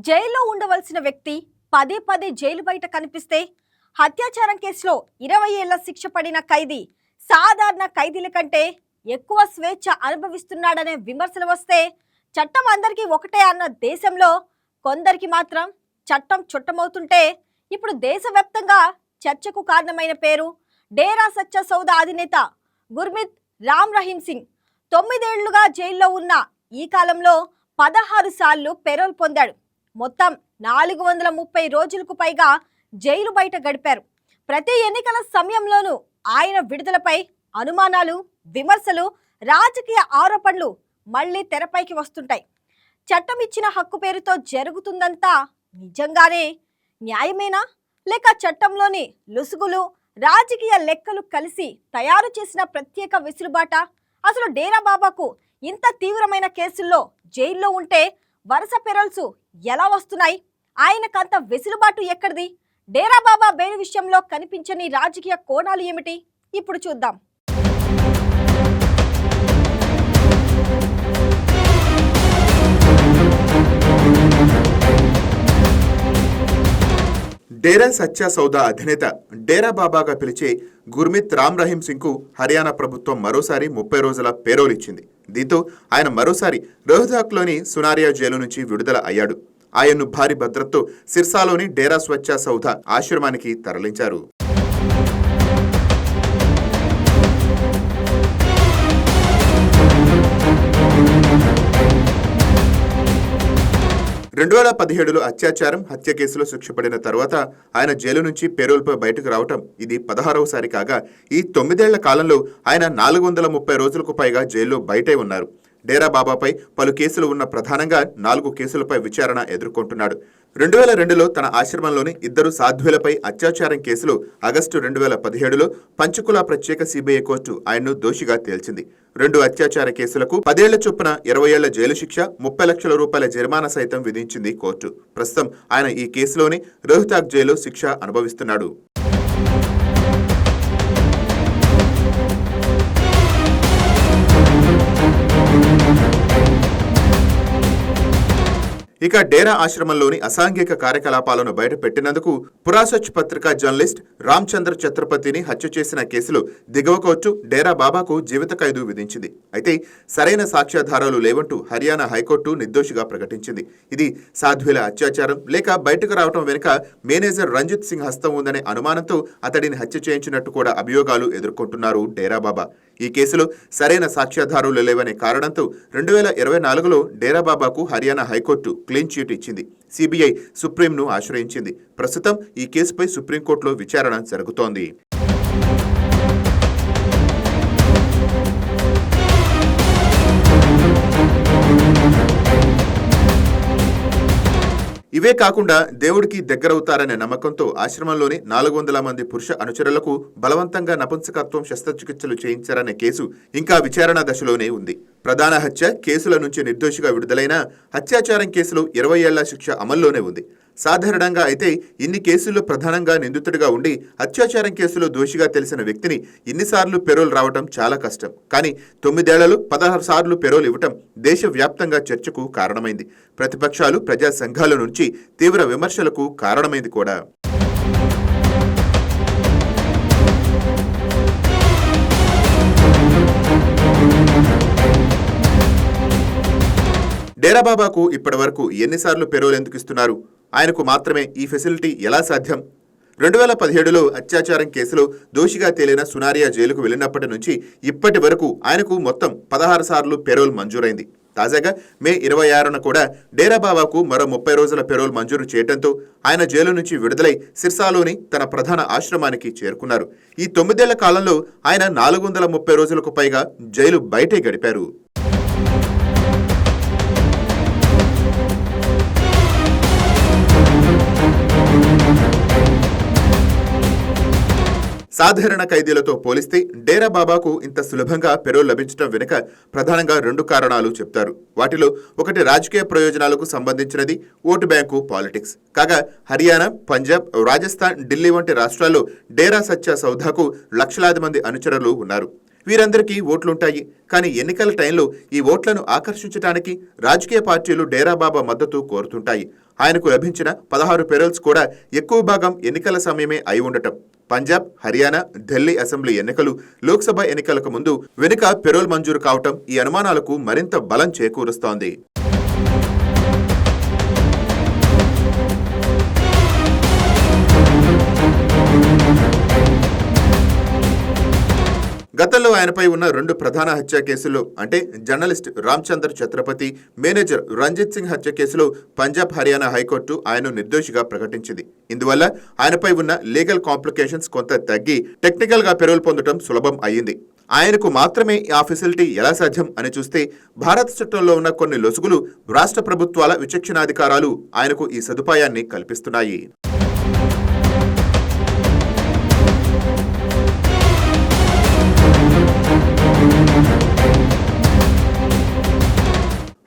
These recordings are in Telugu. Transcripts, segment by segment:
జైల్లో ఉండవలసిన వ్యక్తి పదే పదే జైలు బయట కనిపిస్తే హత్యాచారం కేసులో 20 ఏళ్ల శిక్ష పడిన ఖైదీ సాధారణ ఖైదీల కంటే ఎక్కువ స్వేచ్ఛ అనుభవిస్తున్నాడనే విమర్శలు వస్తే చట్టం అందరికీ ఒకటే అన్న దేశంలో కొందరికి మాత్రం చట్టం చుట్టమవుతుంటే ఇప్పుడు దేశవ్యాప్తంగా చర్చకు కారణమైన పేరు డేరా సచ్చా సౌదా అధినేత గుర్మిత్ రామ్ రహీం సింగ్. 9 ఏళ్లుగా జైల్లో ఉన్న ఈ కాలంలో 16 సార్లు పెరోల్ పొందాడు. మొత్తం 430 రోజులకు పైగా జైలు బయట గడిపారు. ప్రతి ఎన్నికల సమయంలోనూ ఆయన విడుదలపై అనుమానాలు, విమర్శలు, రాజకీయ ఆరోపణలు మళ్లీ తెరపైకి వస్తుంటాయి. చట్టం ఇచ్చిన హక్కు పేరుతో జరుగుతుందంతా నిజంగానే న్యాయమేనా, లేక చట్టంలోని లుసుగులు, రాజకీయ లెక్కలు కలిసి తయారు చేసిన ప్రత్యేక వెసులుబాట? అసలు డేరా బాబాకు ఇంత తీవ్రమైన కేసుల్లో జైల్లో ఉంటే వరుస పెరోల్స్ ఎలా వస్తున్నాయి? ఆయనకంత వెసులుబాటు ఎక్కడిది? డేరా బాబా బెయిల్ విషయంలో కనిపించని రాజకీయ కోణాలు ఏమిటి? ఇప్పుడు చూద్దాం. డేరా సచ్చా సౌదా అధినేత డేరా బాబాగా పిలిచే గుర్మిత్ రామ్ రహీం సింగ్ కు హర్యానా ప్రభుత్వం మరోసారి 30 రోజుల పేరోల్ ఇచ్చింది. దీంతో ఆయన మరోసారి రోహ్తక్లోని సునారియా జైలు నుంచి విడుదల అయ్యాడు. ఆయన్ను భారీ భద్రతతో సిర్సాలోని డేరా సచ్చా సౌదా ఆశ్రమానికి తరలించారు. 2017లో అత్యాచారం, హత్య కేసులో శిక్ష పడిన తర్వాత ఆయన జైలు నుంచి పేరోల్పై బయటకు రావటం ఇది 16వసారి కాగా, ఈ 9 ఏళ్ల కాలంలో ఆయన 430 రోజులకు పైగా జైల్లో బయటే ఉన్నారు. డేరా బాబాపై పలు కేసులు ఉన్న ప్రధానంగా 4 కేసులపై విచారణ ఎదుర్కొంటున్నాడు. 2002లో తన ఆశ్రమంలోని 2 సాధ్వులపై అత్యాచారం కేసులో ఆగస్టు 2017లో పంచకుల ప్రత్యేక సిబిఐ కోర్టు ఆయన్ను దోషిగా తేల్చింది. 2 అత్యాచార కేసులకు 10 ఏళ్ల చొప్పున 20 ఏళ్ల జైలు శిక్ష, 30 లక్షల రూపాయల జరిమానా సైతం విధించింది కోర్టు. ప్రస్తుతం ఆయన ఈ కేసులోని రోహ్తక్ జైల్లో శిక్ష అనుభవిస్తున్నాడు. ఇక డేరా ఆశ్రమంలోని అసాంఘిక కార్యకలాపాలను బయటపెట్టినందుకు పురాసచ్ పత్రికా జర్నలిస్ట్ రామచంద్ర ఛత్రపతిని హత్య చేసిన కేసులో దిగువ కోర్టు డేరా బాబాకు జీవిత ఖైదు విధించింది. అయితే సరైన సాక్ష్యాధారాలు లేవంటూ హర్యానా హైకోర్టు నిర్దోషిగా ప్రకటించింది. ఇది సాధ్వుల అత్యాచారం లేక బయటకు రావడం వెనుక మేనేజర్ రంజిత్ సింగ్ హస్తం ఉందనే అనుమానంతో అతడిని హత్య చేయించినట్టు కూడా అభియోగాలు ఎదుర్కొంటున్నారు డేరా బాబా. ఈ కేసులో సరైన సాక్ష్యాధారాలు లేవనే కారణంతో 2024లో డేరా బాబాకు హర్యానా హైకోర్టు క్లీన్ చిట్ ఇచ్చింది. సిబిఐ సుప్రీంను ఆశ్రయించింది. ప్రస్తుతం ఈ కేసుపై సుప్రీంకోర్టులో విచారణ జరుగుతోంది. ఇవే కాకుండా దేవుడికి దగ్గరవుతారనే నమ్మకంతో ఆశ్రమంలోని 400 మంది పురుష అనుచరులకు బలవంతంగా నపుంసకత్వం శస్త్రచికిత్సలు చేయించారనే కేసు ఇంకా విచారణ దశలోనే ఉంది. ప్రధాన హత్య కేసుల నుంచి నిర్దోషిగా విడుదలైన అత్యాచారం కేసులో 20 ఏళ్ల శిక్ష అమల్లోనే ఉంది. సాధారణంగా అయితే ఇన్ని కేసుల్లో ప్రధానంగా నిందితుడిగా ఉండి అత్యాచారం కేసులో దోషిగా తెలిసిన వ్యక్తిని ఇన్నిసార్లు పెరోల్ రావటం చాలా కష్టం. కానీ 9 ఏళ్లలో 16 సార్లు పెరోల్ ఇవ్వటం దేశవ్యాప్తంగా చర్చకు కారణమైంది. ప్రతిపక్షాలు, ప్రజా సంఘాల నుంచి తీవ్ర విమర్శలకు కారణమైంది కూడా. డేరా బాబాకు ఇప్పటి వరకు ఎన్నిసార్లు పెరోల్ ఎందుకు ఇస్తున్నారు? ఆయనకు మాత్రమే ఈ ఫెసిలిటీ ఎలా సాధ్యం? 2017లో అత్యాచారం కేసులో దోషిగా తేలిన సునారియా జైలుకు వెళ్లినప్పటి నుంచి ఇప్పటి వరకు ఆయనకు మొత్తం 16 సార్లు పెరోల్ మంజూరైంది. తాజాగా మే 26న కూడా డేరా బాబాకు మరో 30 రోజుల పెరోల్ మంజూరు చేయడంతో ఆయన జైలు నుంచి విడుదలై సిర్సాలోని తన ప్రధాన ఆశ్రమానికి చేరుకున్నారు. ఈ 9 ఏళ్ల కాలంలో ఆయన 430 రోజులకు పైగా జైలు బయటే గడిపారు. సాధారణ ఖైదీలతో పోలిస్తే డేరా బాబాకు ఇంత సులభంగా పెరోల్ లభించడం వెనుక ప్రధానంగా 2 కారణాలు చెప్తారు. వాటిలో ఒకటి రాజకీయ ప్రయోజనాలకు సంబంధించినది, ఓటు బ్యాంకు పాలిటిక్స్. కాగా హర్యానా, పంజాబ్, రాజస్థాన్, ఢిల్లీ వంటి రాష్ట్రాల్లో డేరా సచ్చా సౌదాకు లక్షలాది మంది అనుచరులు ఉన్నారు. వీరందరికీ ఓట్లుంటాయి. కానీ ఎన్నికల టైంలో ఈ ఓట్లను ఆకర్షించడానికి రాజకీయ పార్టీలు డేరా బాబా మద్దతు కోరుతుంటాయి. ఆయనకు లభించిన 16 పెరోల్స్ కూడా ఎక్కువ భాగం ఎన్నికల సమయమే అయి ఉండటం, పంజాబ్, హర్యానా, ఢిల్లీ అసెంబ్లీ ఎన్నికలు, లోక్సభ ఎన్నికలకు ముందు వెనుక పెరోల్ మంజూరు కావటం ఈ అనుమానాలకు మరింత బలం చేకూరుస్తోంది. గతంలో ఆయనపై ఉన్న 2 ప్రధాన హత్య కేసుల్లో అంటే జర్నలిస్ట్ రామ్చందర్ ఛత్రపతి, మేనేజర్ రంజిత్ సింగ్ హత్య కేసులో పంజాబ్, హర్యానా హైకోర్టు ఆయన్ను నిర్దోషిగా ప్రకటించింది. ఇందువల్ల ఆయనపై ఉన్న లీగల్ కాంప్లికేషన్స్ కొంత తగ్గి టెక్నికల్ గా పెరోల్ పొందడం సులభం అయ్యింది. ఆయనకు మాత్రమే ఆ ఫెసిలిటీ ఎలా సాధ్యం అని చూస్తే భారత చట్టంలో ఉన్న కొన్ని లొసుగులు, రాష్ట్ర ప్రభుత్వాల విచక్షణాధికారాలు ఆయనకు ఈ సదుపాయాన్ని కల్పిస్తున్నాయి.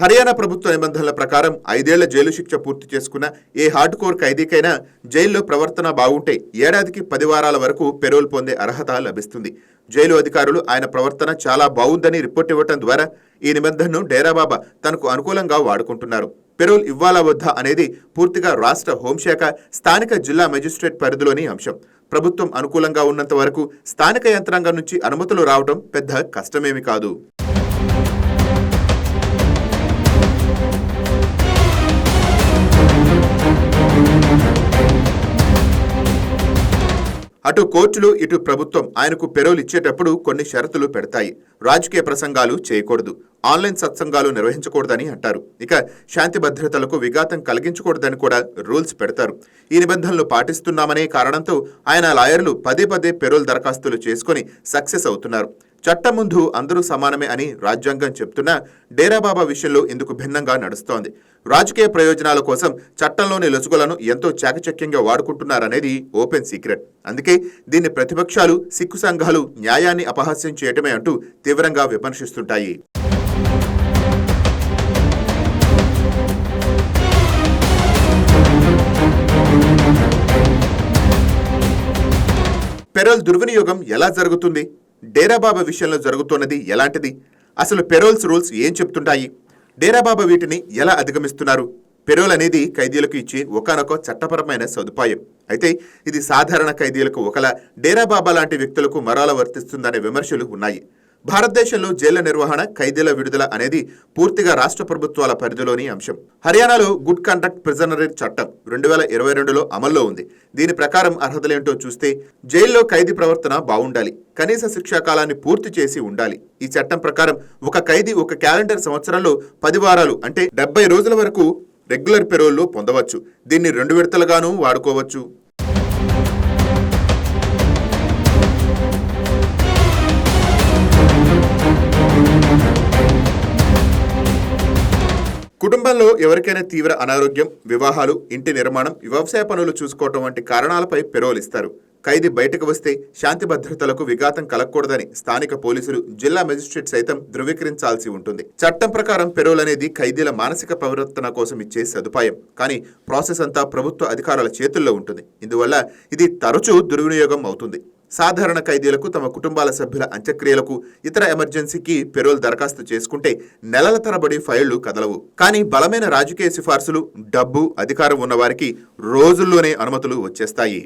హర్యానా ప్రభుత్వ నిబంధనల ప్రకారం 5 ఏళ్ల జైలు శిక్ష పూర్తి చేసుకున్న ఏ హార్డ్ కోర్ ఖైదీకైనా జైల్లో ప్రవర్తన బాగుంటే ఏడాదికి 10 వారాల వరకు పెరోల్ పొందే అర్హత లభిస్తుంది. జైలు అధికారులు ఆయన ప్రవర్తన చాలా బాగుందని రిపోర్ట్ ఇవ్వడం ద్వారా ఈ నిబంధనను డేరా బాబా తనకు అనుకూలంగా వాడుకుంటున్నారు. పెరోల్ ఇవ్వాలా వద్దా అనేది పూర్తిగా రాష్ట్ర హోంశాఖ, స్థానిక జిల్లా మెజిస్ట్రేట్ పరిధిలోని అంశం. ప్రభుత్వం అనుకూలంగా ఉన్నంత వరకు స్థానిక యంత్రాంగం నుంచి అనుమతులు రావడం పెద్ద కష్టమేమి కాదు. అటు కోర్టులు, ఇటు ప్రభుత్వం ఆయనకు పెరోల్ ఇచ్చేటప్పుడు కొన్ని షరతులు పెడతాయి. రాజకీయ ప్రసంగాలు చేయకూడదు, ఆన్లైన్ సత్సంగాలు నిర్వహించకూడదని అంటారు. ఇక శాంతి భద్రతలకు విఘాతం కలిగించకూడదని కూడా రూల్స్ పెడతారు. ఈ నిబంధనలు పాటిస్తున్నామనే కారణంతో ఆయన లాయర్లు పదే పెరోల్ దరఖాస్తులు చేసుకుని సక్సెస్ అవుతున్నారు. చట్టం ముందు అందరూ సమానమే అని రాజ్యాంగం చెప్తున్నా డేరా బాబా విషయంలో ఇందుకు భిన్నంగా నడుస్తోంది. రాజకీయ ప్రయోజనాల కోసం చట్టంలోని లొసుగులను ఎంతో చాకచక్యంగా వాడుకుంటున్నారనేది ఓపెన్ సీక్రెట్. అందుకే దీన్ని ప్రతిపక్షాలు, సిక్కు సంఘాలు న్యాయాన్ని అపహాస్యం చేయటమే అంటూ తీవ్రంగా విమర్శిస్తుంటాయి. పెరోల్ దుర్వినియోగం ఎలా జరుగుతుంది? డేరా బాబా విషయంలో జరుగుతున్నది ఎలాంటిది? అసలు పెరోల్స్ రూల్స్ ఏం చెప్తుంటాయి? డేరా బాబా వీటిని ఎలా అధిగమిస్తున్నారు? పెరోల్ అనేది ఖైదీలకు ఇచ్చే ఒకానొక చట్టపరమైన సదుపాయం. అయితే ఇది సాధారణ ఖైదీలకు ఒకలా, డేరా బాబా లాంటి వ్యక్తులకు మరోలా వర్తిస్తుందనే విమర్శలు ఉన్నాయి. భారతదేశంలో జైళ్ల నిర్వహణ, ఖైదీల విడుదల అనేది పూర్తిగా రాష్ట్ర ప్రభుత్వాల పరిధిలోని అంశం. హర్యానాలో గుడ్ కండక్ట్ ప్రిజనరీ చట్టం 2022లో అమల్లో ఉంది. దీని ప్రకారం అర్హతలేంటో చూస్తే జైల్లో ఖైదీ ప్రవర్తన బాగుండాలి, కనీస శిక్షా కాలాన్ని పూర్తి చేసి ఉండాలి. ఈ చట్టం ప్రకారం ఒక ఖైదీ ఒక క్యాలెండర్ సంవత్సరంలో 10 వారాలు అంటే 70 రోజుల వరకు రెగ్యులర్ పెరోల్లో పొందవచ్చు. దీన్ని 2 విడతలుగానూ వాడుకోవచ్చు. కుటుంబంలో ఎవరికైనా తీవ్ర అనారోగ్యం, వివాహాలు, ఇంటి నిర్మాణం, వ్యవసాయ పనులు చూసుకోవటం వంటి కారణాలపై పెరోల్ ఇస్తారు. ఖైదీ బయటకు వస్తే శాంతి భద్రతలకు విఘాతం కలగకూడదని స్థానిక పోలీసులు, జిల్లా మెజిస్ట్రేట్ సైతం ధృవీకరించాల్సి ఉంటుంది. చట్టం ప్రకారం పెరోల్ అనేది ఖైదీల మానసిక ప్రవర్తన కోసం ఇచ్చే సదుపాయం. కానీ ప్రాసెస్ అంతా ప్రభుత్వ అధికారుల చేతుల్లో ఉంటుంది. ఇందువల్ల ఇది తరచూ దుర్వినియోగం అవుతుంది. సాధారణ ఖైదీలకు తమ కుటుంబాల సభ్యుల అంత్యక్రియలకు, ఇతర ఎమర్జెన్సీకి పెరోల్ దరఖాస్తు చేసుకుంటే నెలల తరబడి ఫైళ్లు కదలవు. కానీ బలమైన రాజకీయ సిఫార్సులు, డబ్బు, అధికారం ఉన్నవారికి రోజుల్లోనే అనుమతులు వచ్చేస్తాయి.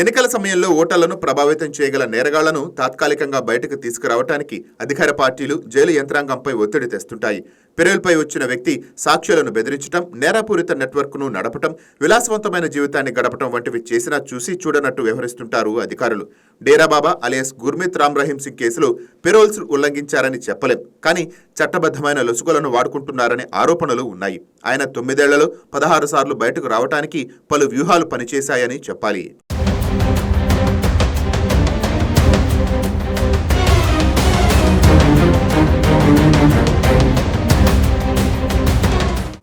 ఎన్నికల సమయంలో ఓటర్లను ప్రభావితం చేయగల నేరగాళ్లను తాత్కాలికంగా బయటకు తీసుకురావడానికి అధికార పార్టీలు జైలు యంత్రాంగంపై ఒత్తిడి తెస్తుంటాయి. పెరోల్పై వచ్చిన వ్యక్తి సాక్ష్యాలను బెదిరించడం, నేరపూరిత నెట్వర్క్ను నడపటం, విలాసవంతమైన జీవితాన్ని గడపటం వంటివి చేసినా చూసి చూడనట్టు వ్యవహరిస్తుంటారు అధికారులు. డేరా బాబా అలియాస్ గుర్మిత్ రామ్ రహీం సింగ్ కేసులో పెరోల్స్ ఉల్లంఘించారని చెప్పలేం. కానీ చట్టబద్ధమైన లొసుగులను వాడుకుంటున్నారనే ఆరోపణలు ఉన్నాయి. ఆయన 9 ఏళ్లలో 16 సార్లు బయటకు రావడానికి పలు వ్యూహాలు పనిచేశాయని చెప్పాలి.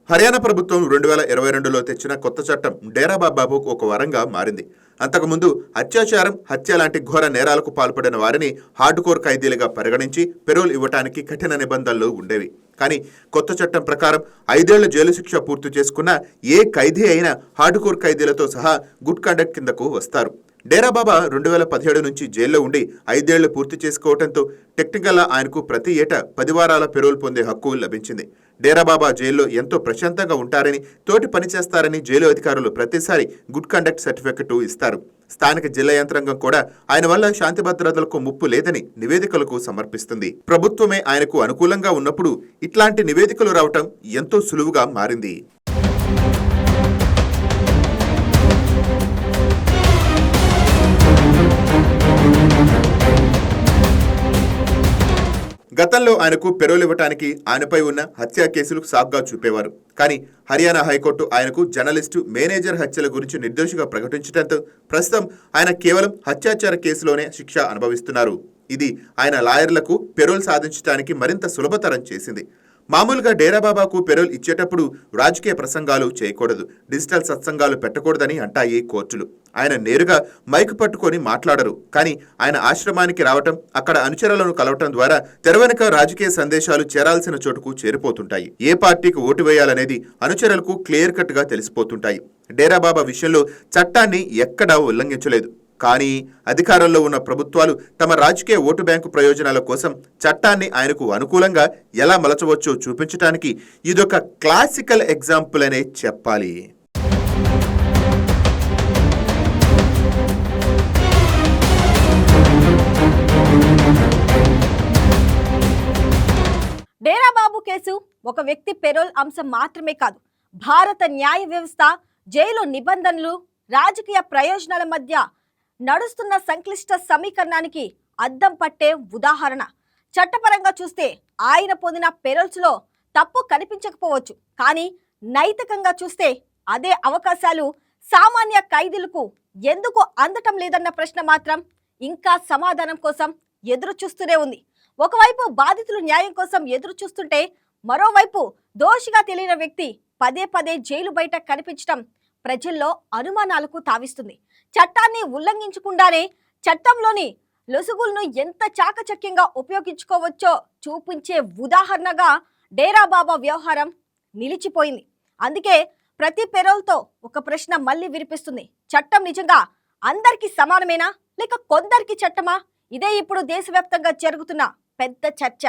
హర్యానా ప్రభుత్వం 2022లో తెచ్చిన కొత్త చట్టం డేరా బాబాకు ఒక వరంగా మారింది. అంతకుముందు అత్యాచారం, హత్య లాంటి ఘోర నేరాలకు పాల్పడిన వారిని హార్డ్ కోర్ ఖైదీలుగా పరిగణించి పెరోల్ ఇవ్వటానికి కఠిన నిబంధనలు ఉండేవి. కానీ కొత్త చట్టం ప్రకారం 5 ఏళ్ల జైలు శిక్ష పూర్తి చేసుకున్న ఏ ఖైదీ అయినా హార్డ్ కోర్ ఖైదీలతో సహా గుడ్ కండక్ట్ కిందకు వస్తారు. డేరా బాబా 2017 నుంచి జైల్లో ఉండి 5 ఏళ్లు పూర్తి చేసుకోవడంతో టెక్నికల్గా ఆయనకు ప్రతి ఏటా 10 వారాల పెరోల్ పొందే హక్కు లభించింది. డేరా బాబా జైల్లో ఎంతో ప్రశాంతంగా ఉంటారని, తోటి పనిచేస్తారని జైలు అధికారులు ప్రతిసారి గుడ్ కండక్ట్ సర్టిఫికెట్ ఇస్తారు. స్థానిక జిల్లా యంత్రాంగం కూడా ఆయన వల్ల శాంతి భద్రతలకు ముప్పు లేదని నివేదికలకు సమర్పిస్తుంది. ప్రభుత్వమే ఆయనకు అనుకూలంగా ఉన్నప్పుడు ఇట్లాంటి నివేదికలు రావటం ఎంతో సులువుగా మారింది. గతంలో ఆయనకు పెరోల్ ఇవ్వటానికి ఆయనపై ఉన్న హత్యా కేసులు సాగ్గా చూపేవారు. కానీ హర్యానా హైకోర్టు ఆయనకు జర్నలిస్టు, మేనేజర్ హత్యల గురించి నిర్దోషిగా ప్రకటించడంతో ప్రస్తుతం ఆయన కేవలం హత్యాచార కేసులోనే శిక్ష అనుభవిస్తున్నారు. ఇది ఆయన లాయర్లకు పెరోల్ సాధించడానికి మరింత సులభతరం చేసింది. మామూలుగా డేరా బాబాకు పెరోల్ ఇచ్చేటప్పుడు రాజకీయ ప్రసంగాలు చేయకూడదు, డిజిటల్ సత్సంగాలు పెట్టకూడదని అంటాయి కోర్టులు. ఆయన నేరుగా మైక్ పట్టుకొని మాట్లాడరు. కానీ ఆయన ఆశ్రమానికి రావటం, అక్కడ అనుచరులను కలవటం ద్వారా తెరవెనుక రాజకీయ సందేశాలు చేరాల్సిన చోటుకు చేరిపోతుంటాయి. ఏ పార్టీకి ఓటు వేయాలనేది అనుచరులకు క్లియర్ కట్ గా తెలిసిపోతుంటాయి. డేరా బాబా విషయంలో చట్టాన్ని ఎక్కడా ఉల్లంఘించలేదు. కానీ అధికారంలో ఉన్న ప్రభుత్వాలు తమ రాజకీయ ఓటు బ్యాంకు ప్రయోజనాల కోసం చట్టాన్ని ఆయనకు అనుకూలంగా ఎలా మలచవచ్చో చూపించడానికి ఇదొక క్లాసికల్ ఎగ్జాంపుల్ అనే చెప్పాలి. డేరా బాబు కేసు ఒక వ్యక్తి పెరోల్ అంశం మాత్రమే కాదు, భారత న్యాయ వ్యవస్థ, జైలు నిబంధనలు, రాజకీయ ప్రయోజనాల మధ్య నడుస్తున్న సంక్లిష్ట సమీకరణానికి అద్దం పట్టే ఉదాహరణ. చట్టపరంగా చూస్తే ఆయన పొందిన పెరోల్స్లో తప్పు కనిపించకపోవచ్చు. కానీ నైతికంగా చూస్తే అదే అవకాశాలు సామాన్య ఖైదీలకు ఎందుకు అందటం లేదన్న ప్రశ్న మాత్రం ఇంకా సమాధానం కోసం ఎదురు చూస్తూనే ఉంది. ఒకవైపు బాధితులు న్యాయం కోసం ఎదురు చూస్తుంటే, మరోవైపు దోషిగా తెలియని వ్యక్తి పదే పదే జైలు బయట కనిపించడం ప్రజల్లో అనుమానాలకు తావిస్తుంది. చట్టాన్ని ఉల్లంఘించకుండానే చట్టంలోని లొసుగులను ఎంత చాకచక్యంగా ఉపయోగించుకోవచ్చో చూపించే ఉదాహరణగా డేరా బాబా వ్యవహారం నిలిచిపోయింది. అందుకే ప్రతి పెరోల్తో ఒక ప్రశ్న మళ్ళీ వినిపిస్తుంది: చట్టం నిజంగా అందరికీ సమానమేనా, లేక కొందరికి చట్టమా? ఇదే ఇప్పుడు దేశవ్యాప్తంగా జరుగుతున్న పెద్ద చర్చ.